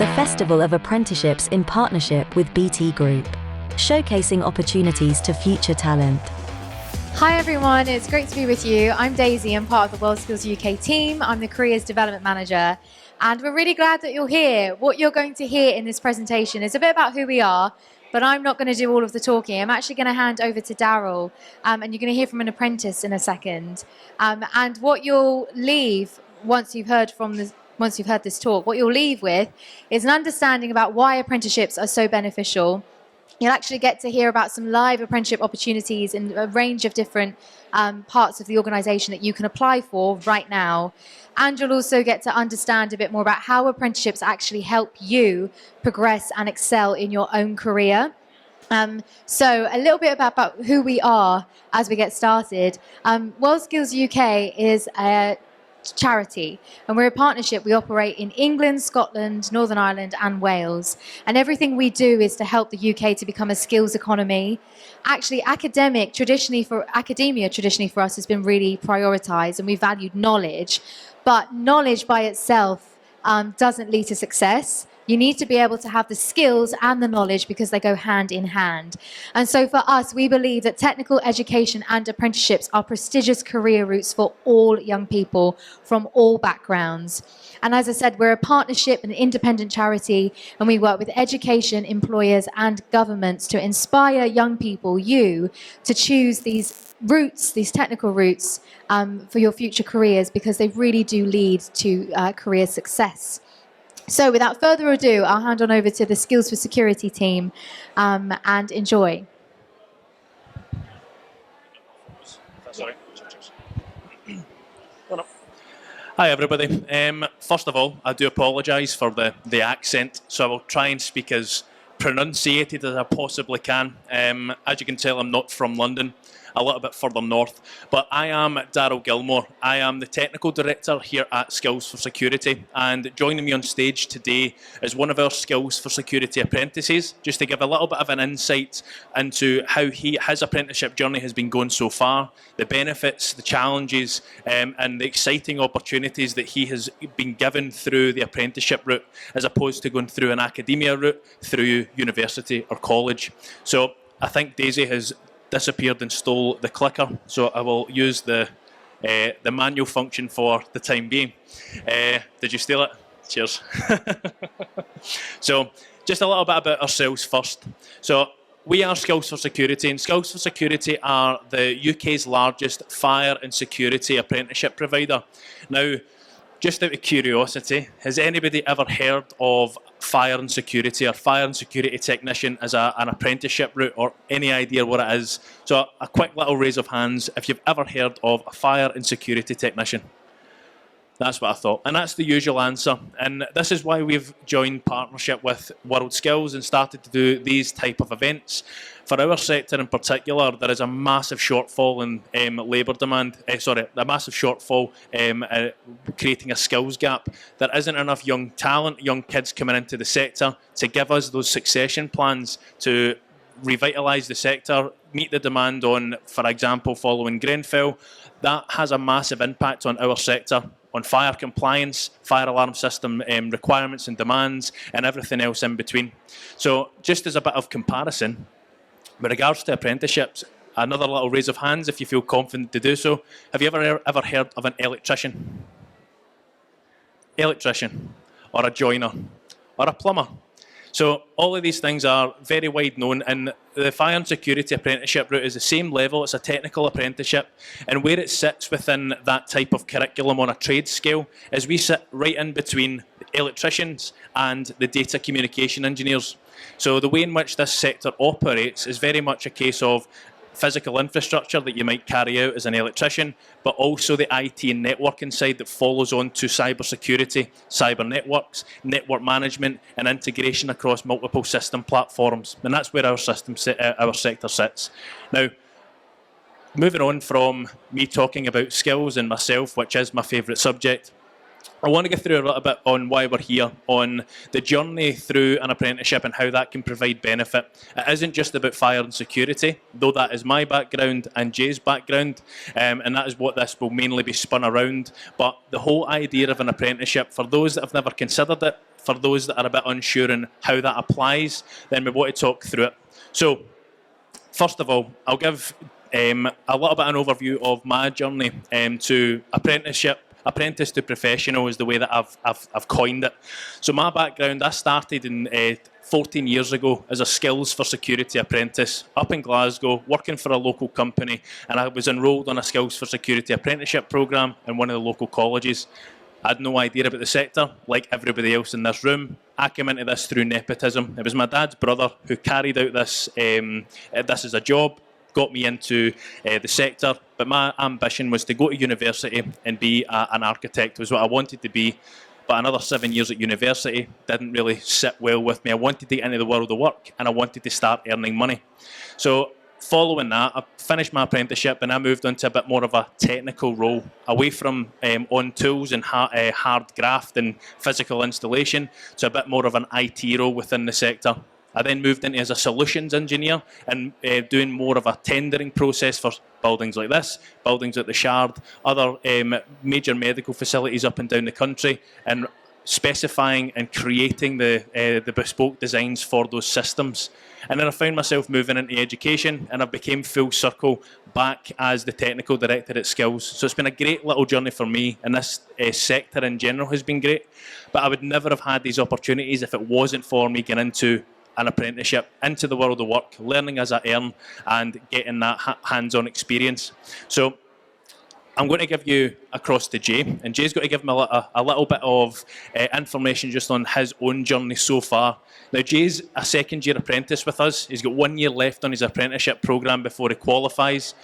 the Festival of Apprenticeships in partnership with BT Group, showcasing opportunities to future talent. Hi everyone, it's great to be with you. I'm Daisy, I'm part of the WorldSkills UK team. I'm the Careers Development Manager, and we're really glad that you're here. What you're going to hear in this presentation is a bit about who we are, but I'm not going to do all of the talking. I'm actually going to hand over to Daryl, and you're going to hear from an apprentice in a second. And what you'll leave once you've heard this talk, what you'll leave with is an understanding about why apprenticeships are so beneficial. You'll actually get to hear about some live apprenticeship opportunities in a range of different parts of the organisation that you can apply for right now. And you'll also get to understand a bit more about how apprenticeships actually help you progress and excel in your own career. So a little bit about who we are as we get started. WorldSkills UK is a charity, and we're a partnership. We operate in England, Scotland, Northern Ireland and Wales, and everything we do is to help the UK to become a skills economy. Actually, academia traditionally for us has been really prioritised, and we valued knowledge, but knowledge by itself doesn't lead to success. You need to be able to have the skills and the knowledge because they go hand in hand. And so for us, we believe that technical education and apprenticeships are prestigious career routes for all young people from all backgrounds. And as I said, we're a partnership, an independent charity, and we work with education, employers and governments to inspire young people, you, to choose these routes, these technical routes for your future careers, because they really do lead to career success. So without further ado, I'll hand on over to the Skills for Security team and enjoy. Sorry. Hi everybody. First of all, I do apologise for the accent, so I will try and speak as pronunciated as I possibly can. As you can tell, I'm not from London, a little bit further north, but I am Daryl Gilmore. I am the Technical Director here at Skills for Security, and joining me on stage today is one of our Skills for Security apprentices, just to give a little bit of an insight into how his apprenticeship journey has been going so far, the benefits, the challenges, and the exciting opportunities that he has been given through the apprenticeship route, as opposed to going through an academia route, through university or college. So I think Daisy has disappeared and stole the clicker, so I will use the manual function for the time being. Did you steal it? Cheers. So just a little bit about ourselves first. So we are Skills for Security, and Skills for Security are the UK's largest fire and security apprenticeship provider. Now, just out of curiosity, has anybody ever heard of fire and security or fire and security technician as an apprenticeship route, or any idea what it is? So a quick little raise of hands if you've ever heard of a fire and security technician. That's what I thought, and that's the usual answer. And this is why we've joined partnership with WorldSkills and started to do these type of events. For our sector in particular, there is a massive shortfall in labour demand. A massive shortfall creating a skills gap. There isn't enough young talent, young kids coming into the sector to give us those succession plans to revitalise the sector, meet the demand on, for example, following Grenfell. That has a massive impact on our sector, on fire compliance, fire alarm system requirements and demands, and everything else in between. So just as a bit of comparison, with regards to apprenticeships, another little raise of hands if you feel confident to do so. Have you ever heard of an electrician? Electrician, or a joiner, or a plumber? So all of these things are very wide known, and the fire and security apprenticeship route is the same level. It's a technical apprenticeship, and where it sits within that type of curriculum on a trade scale is we sit right in between electricians and the data communication engineers. So the way in which this sector operates is very much a case of physical infrastructure that you might carry out as an electrician, but also the IT and networking side that follows on to cyber security, cyber networks, network management and integration across multiple system platforms. And that's where our sector sits. Now, moving on from me talking about skills and myself, which is my favourite subject, I want to go through a little bit on why we're here, on the journey through an apprenticeship and how that can provide benefit. It isn't just about fire and security, though that is my background and Jay's background, and that is what this will mainly be spun around. But the whole idea of an apprenticeship, for those that have never considered it, for those that are a bit unsure on how that applies, then we want to talk through it. So, first of all, I'll give a little bit of an overview of my journey to apprenticeship. Apprentice to professional is the way that I've coined it. So my background, I started in 14 years ago as a skills for security apprentice up in Glasgow, working for a local company, and I was enrolled on a skills for security apprenticeship programme in one of the local colleges. I had no idea about the sector, like everybody else in this room. I came into this through nepotism. It was my dad's brother who carried out this as a job, got me into the sector, but my ambition was to go to university and be an architect, was what I wanted to be. But another 7 years at university didn't really sit well with me. I wanted to get into the world of work and I wanted to start earning money. So following that, I finished my apprenticeship and I moved on to a bit more of a technical role, away from on tools and hard graft and physical installation, to a bit more of an IT role within the sector. I then moved into as a solutions engineer and doing more of a tendering process for buildings like this, buildings at the Shard, other major medical facilities up and down the country, and specifying and creating the bespoke designs for those systems. And then I found myself moving into education, and I became full circle back as the technical director at Skills. So it's been a great little journey for me, and this sector in general has been great. But I would never have had these opportunities if it wasn't for me getting into an apprenticeship, into the world of work, learning as I earn and getting that hands-on experience. So I'm going to give you across to Jay, and Jay's going to give me a little bit of information just on his own journey so far. Now, Jay's a second-year apprentice with us. He's got 1 year left on his apprenticeship programme before he qualifies.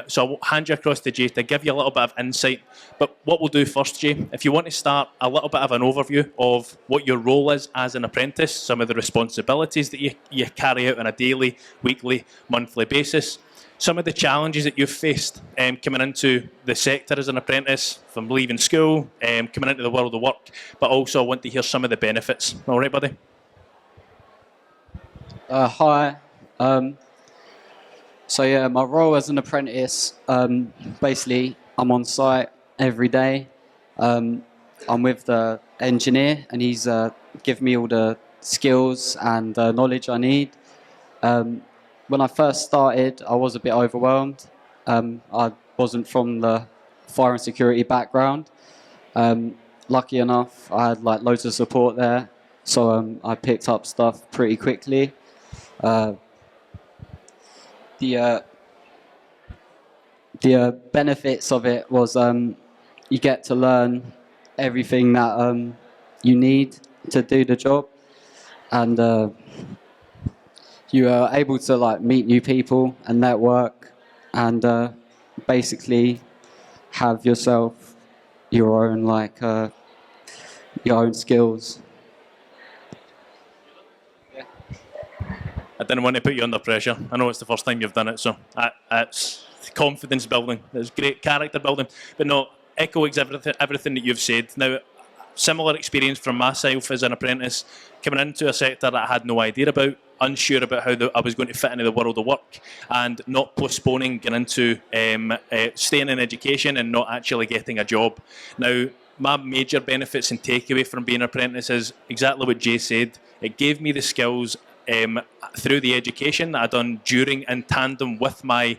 So I'll hand you across to Jay to give you a little bit of insight. But what we'll do first, Jay, if you want to start a little bit of an overview of what your role is as an apprentice, some of the responsibilities that you carry out on a daily, weekly, monthly basis, some of the challenges that you've faced coming into the sector as an apprentice, from leaving school, coming into the world of work, but also I want to hear some of the benefits. All right, buddy? Hi. So yeah, my role as an apprentice, basically I'm on site every day. I'm with the engineer and he's given me all the skills and knowledge I need. When I first started, I was a bit overwhelmed. I wasn't from the fire and security background. Lucky enough, I had like loads of support there, so I picked up stuff pretty quickly. The benefits of it was you get to learn everything that you need to do the job, and you are able to like meet new people and network, and basically have yourself your own your own skills. I didn't want to put you under pressure. I know it's the first time you've done it, so it's confidence building. It's great character building. But no, echoes everything that you've said. Now, similar experience from myself as an apprentice, coming into a sector that I had no idea about, unsure about how I was going to fit into the world of work, and not postponing getting into staying in education and not actually getting a job. Now, my major benefits and takeaway from being an apprentice is exactly what Jay said. It gave me the skills through the education that I'd done during in tandem with my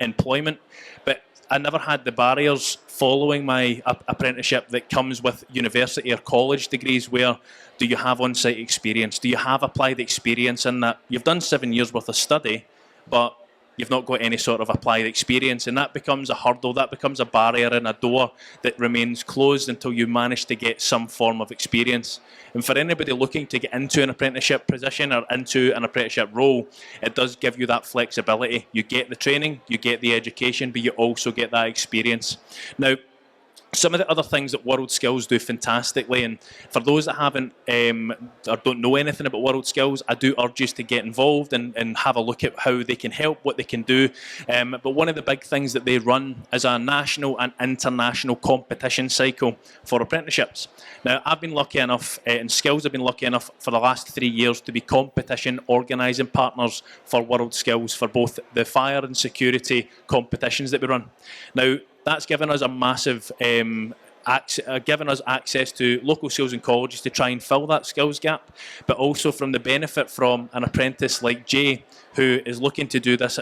employment, but I never had the barriers following my apprenticeship that comes with university or college degrees, where do you have on-site experience? Do you have applied experience in that? You've done 7 years worth of study, but you've not got any sort of applied experience, and that becomes a hurdle, that becomes a barrier and a door that remains closed until you manage to get some form of experience. And for anybody looking to get into an apprenticeship position or into an apprenticeship role, it does give you that flexibility. You get the training, you get the education, but you also get that experience. Now, Some of the other things that WorldSkills do fantastically, and for those that haven't or don't know anything about WorldSkills, I do urge you to get involved and have a look at how they can help, what they can do. But one of the big things that they run is a national and international competition cycle for apprenticeships. Now, I've been lucky enough, and Skills have been lucky enough for the last 3 years to be competition organising partners for WorldSkills for both the fire and security competitions that we run. Now, that's given us a massive given us access to local schools and colleges to try and fill that skills gap, but also from the benefit from an apprentice like Jay, who is looking to do this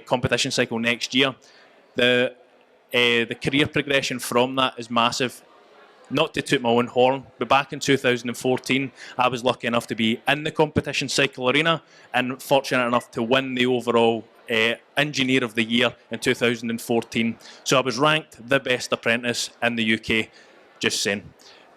competition cycle next year. The career progression from that is massive. Not to toot my own horn, but back in 2014, I was lucky enough to be in the competition cycle arena and fortunate enough to win the overall Engineer of the Year in 2014. So I was ranked the best apprentice in the UK, just saying.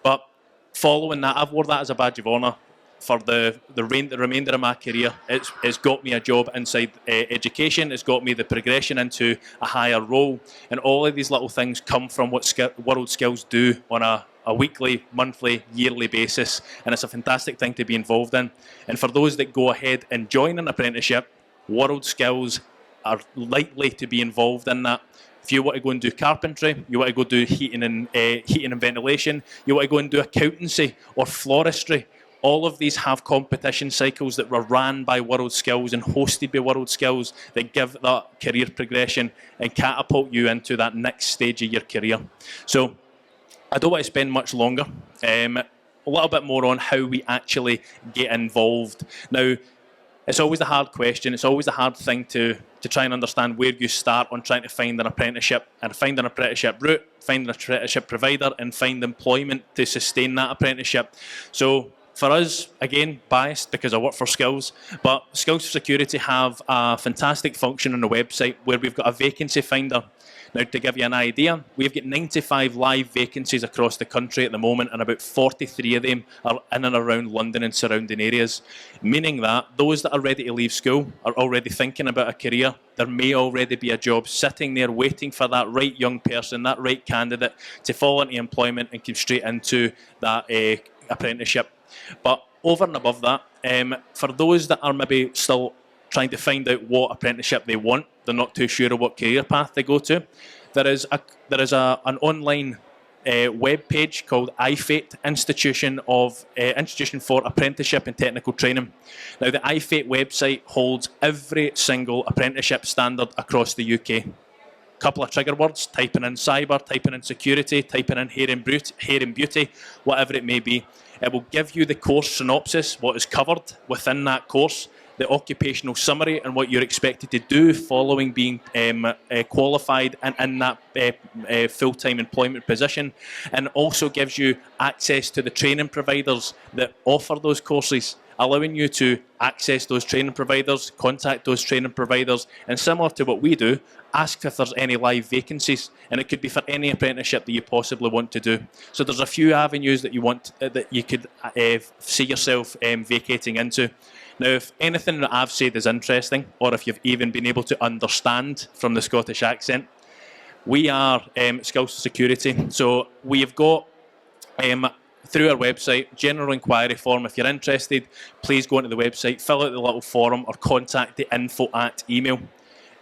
But following that, I've worn that as a badge of honour for the remainder of my career. It's got me a job inside education, it's got me the progression into a higher role, and all of these little things come from what WorldSkills do on a weekly, monthly, yearly basis, and it's a fantastic thing to be involved in. And for those that go ahead and join an apprenticeship, WorldSkills are likely to be involved in that. If you want to go and do carpentry, you want to go do heating and ventilation, you want to go and do accountancy or floristry, all of these have competition cycles that were ran by WorldSkills and hosted by WorldSkills that give that career progression and catapult you into that next stage of your career. So I don't want to spend much longer. A little bit more on how we actually get involved. Now, it's always a hard question. It's always a hard thing to try and understand where you start on trying to find an apprenticeship and find an apprenticeship route, find an apprenticeship provider, and find employment to sustain that apprenticeship. So for us, again, biased because I work for Skills, but Skills for Security have a fantastic function on the website where we've got a vacancy finder. Now, to give you an idea, we've got 95 live vacancies across the country at the moment, and about 43 of them are in and around London and surrounding areas, meaning that those that are ready to leave school are already thinking about a career. There may already be a job sitting there waiting for that right young person, that right candidate to fall into employment and come straight into that apprenticeship. But over and above that, for those that are maybe still trying to find out what apprenticeship they want, they're not too sure of what career path they go to, there is an online web page called IFATE, Institution for Apprenticeship and Technical Training. Now, the IFATE website holds every single apprenticeship standard across the UK. Couple of trigger words, typing in cyber, typing in security, typing in hair and beauty, whatever it may be. It will give you the course synopsis, what is covered within that course, the occupational summary and what you're expected to do following being qualified and in that full-time employment position, and also gives you access to the training providers that offer those courses, allowing you to access those training providers, contact those training providers, and similar to what we do, ask if there's any live vacancies, and it could be for any apprenticeship that you possibly want to do. So there's a few avenues that you want that you could see yourself vacating into. Now, if anything that I've said is interesting, or if you've even been able to understand from the Scottish accent, we are Skills for Security. So we have got through our website, general inquiry form. If you're interested, please go onto the website, fill out the little form, or contact the info@ email.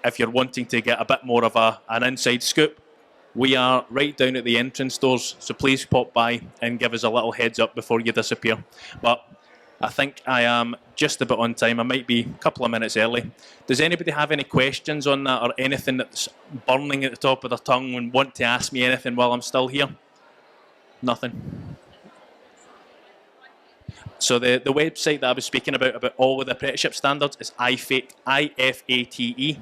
If you're wanting to get a bit more of an inside scoop, we are right down at the entrance doors, so please pop by and give us a little heads up before you disappear. But I think I am just about on time. I might be a couple of minutes early. Does anybody have any questions on that, or anything that's burning at the top of their tongue and want to ask me anything while I'm still here? Nothing. So the website that I was speaking about all of the apprenticeship standards is IFATE, IFATE.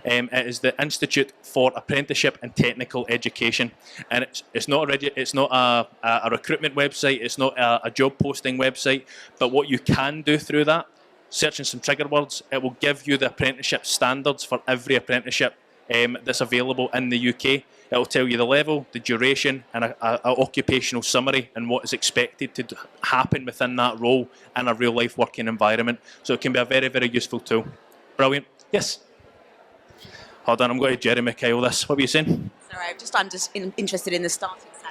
It is the Institute for Apprenticeship and Technical Education, and it's not a recruitment website. It's not a job posting website. But what you can do through that, searching some trigger words, it will give you the apprenticeship standards for every apprenticeship that's available in the UK. It'll tell you the level, the duration, and an occupational summary and what is expected to happen within that role in a real-life working environment. So it can be a very, very useful tool. Brilliant. Yes? Hold on, I'm going to Jeremy Kyle this. What were you saying? Sorry, I'm just interested in the starting salary.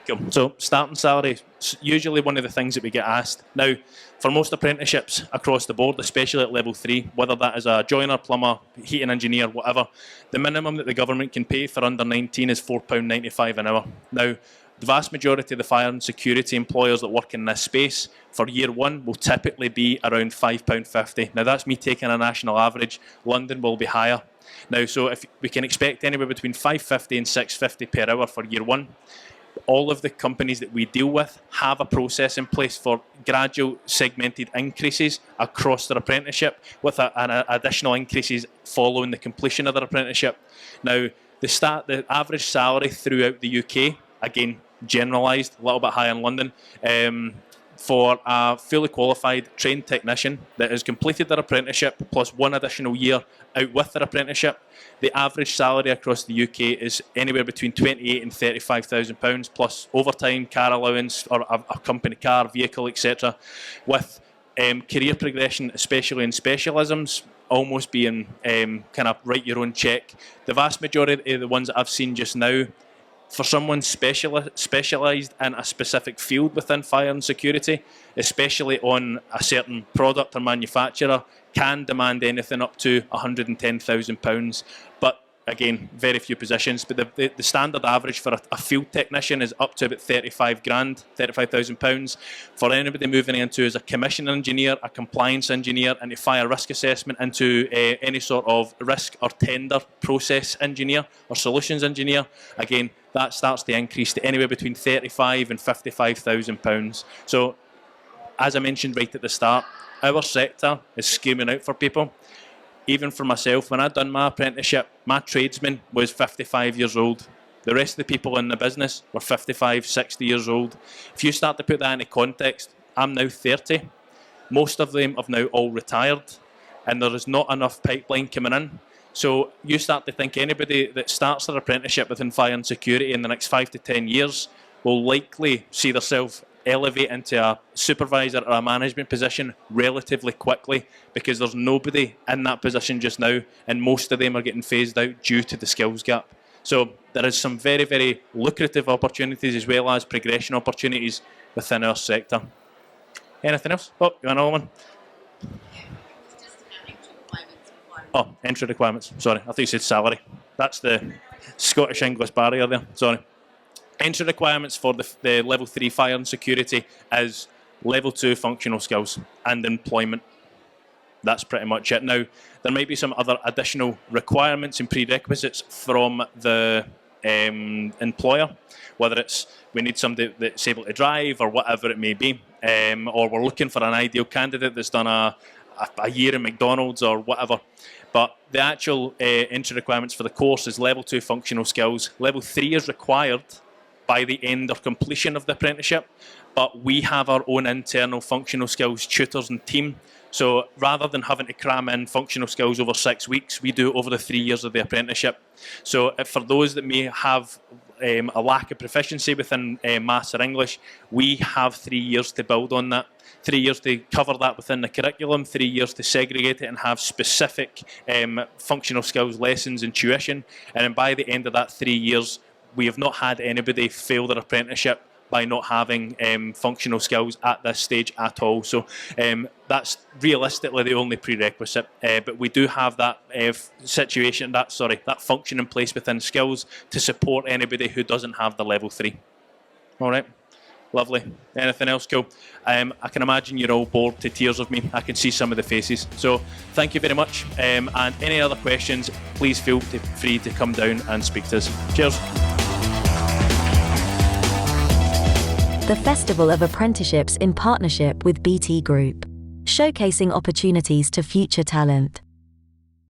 Cool. So starting salary is usually one of the things that we get asked. Now, for most apprenticeships across the board, especially at level 3, whether that is a joiner, plumber, heating engineer, whatever, the minimum that the government can pay for under 19 is £4.95 an hour. Now, the vast majority of the fire and security employers that work in this space for year 1 will typically be around £5.50. Now, that's me taking a national average. London will be higher. Now, so if we can expect anywhere between £5.50 and £6.50 per hour for year 1. All of the companies that we deal with have a process in place for gradual segmented increases across their apprenticeship, with an additional increases following the completion of their apprenticeship. Now, the average salary throughout the UK, again, generalised, a little bit higher in London, for a fully qualified trained technician that has completed their apprenticeship plus 1 additional year out with their apprenticeship, the average salary across the UK is anywhere between £28,000 and £35,000 plus overtime, car allowance, or a company car, vehicle, etc. With career progression, especially in specialisms, almost being kind of write your own check. The vast majority of the ones that I've seen just now, for someone specialised in a specific field within fire and security, especially on a certain product or manufacturer, can demand anything up to £110,000. But again, very few positions. But the standard average for a field technician is up to about £35,000. For anybody moving into as a commissioning engineer, a compliance engineer, into fire risk assessment, into any sort of risk or tender process engineer or solutions engineer, again, that starts to increase to anywhere between £35,000 and £55,000. So, as I mentioned right at the start, our sector is screaming out for people. Even for myself, when I done my apprenticeship, my tradesman was 55 years old. The rest of the people in the business were 55, 60 years old. If you start to put that into context, I'm now 30. Most of them have now all retired, and there is not enough pipeline coming in. So you start to think anybody that starts their apprenticeship within fire and security in the next 5 to 10 years will likely see themselves elevate into a supervisor or a management position relatively quickly, because there's nobody in that position just now, and most of them are getting phased out due to the skills gap. So there is some very, very lucrative opportunities as well as progression opportunities within our sector. Anything else? Oh, you want another one? Oh, entry requirements. Sorry, I thought you said salary. That's the Scottish English barrier there. Sorry. Entry requirements for the level 3 fire and security is level 2 functional skills and employment. That's pretty much it. Now, there might be some other additional requirements and prerequisites from the employer, whether it's we need somebody that's able to drive or whatever it may be, or we're looking for an ideal candidate that's done a year in McDonald's or whatever. But the actual entry requirements for the course is level 2 functional skills. Level 3 is required by the end or completion of the apprenticeship, but we have our own internal functional skills tutors and team. So rather than having to cram in functional skills over 6 weeks, we do it over the 3 years of the apprenticeship. So for those that may have a lack of proficiency within Maths or English, we have 3 years to build on that. 3 years to cover that within the curriculum, 3 years to segregate it and have specific functional skills lessons and tuition. And then by the end of that 3 years, we have not had anybody fail their apprenticeship by not having functional skills at this stage at all. So that's realistically the only prerequisite. But we do have that that function in place within skills to support anybody who doesn't have the level 3. All right. Lovely. Anything else? Cool. I can imagine you're all bored to tears of me. I can see some of the faces. So thank you very much. And any other questions, please feel free to come down and speak to us. Cheers. The Festival of Apprenticeships in partnership with BT Group, showcasing opportunities to future talent.